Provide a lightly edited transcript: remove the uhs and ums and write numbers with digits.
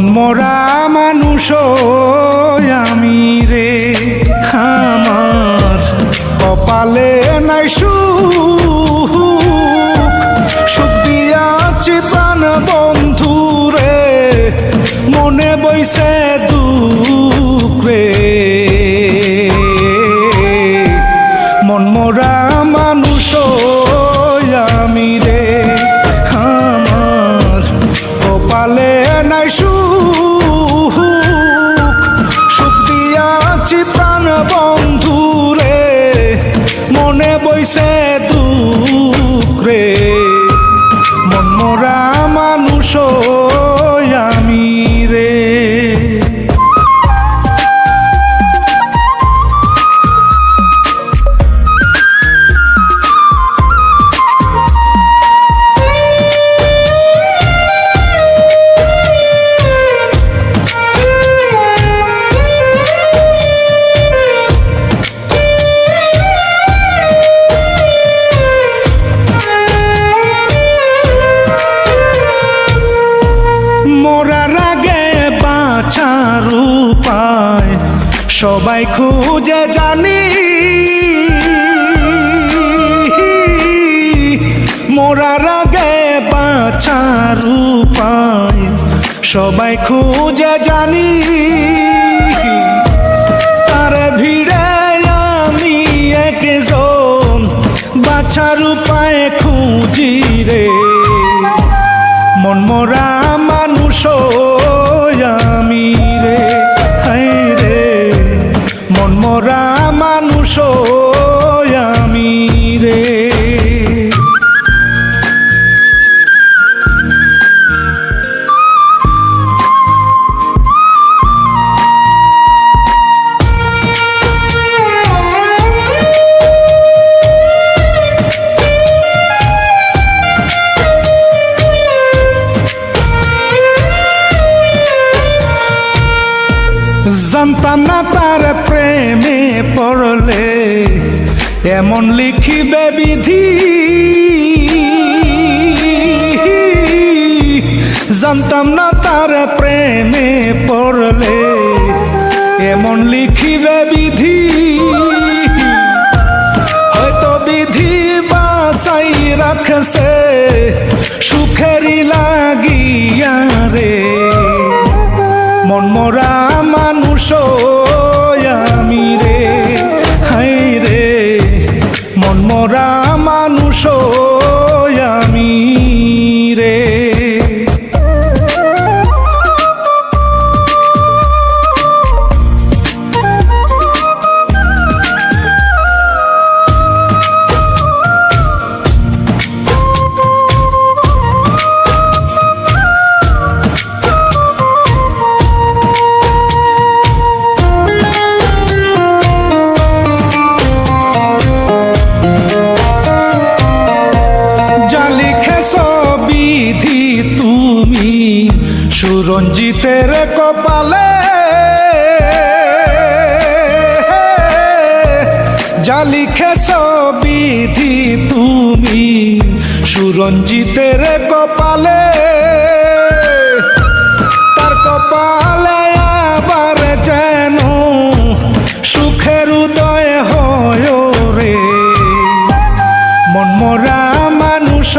মনমরা মানুষ আমি রে, আমার কপালে নাই সুখ, সুখ দিয়াছি প্রাণ বন্ধু রে, মনে বইছে দুঃখ রে। মনমরা মানুষ আমি রে, আমার কপালে নাই সুখ, সুখ দিয়াছি প্রাণ বন্ধু রে, মনে বইছে দুঃখ রে। মনমরা মানুষ আমি রে। মরার আগে বাঁচার উপায় সবাই খুঁজে জানি, মরার আগে বাঁচার উপায় সবাই খুঁজে জানি, তার ভিড়ে আমি একজন বাঁচার উপায় খুঁজি রে। মনমরা মানুষ আমি রে, হায় রে, মনমরা মানুষ আমি রে। জানতাম না তার প্রেমে পড়লে এমন লিখিবে বিধি, জানতাম না তার প্রেমে পড়লে এমন লিখিবে বিধি, হয়তো বিধি বাসাই রাখছে সুখেরই লাগিয়া রে। মনমরা মানুষ আমি রে, হায় রে, মনমরা মানুষ আমি রে। তুমি সুরঞ্জিতের কপালে যা লিখেছ বিধি, তুমি সুরঞ্জিতের কপালে, তার কপালে আবার যেন সুখের উদয় হয় রে। মনমরা মানুষ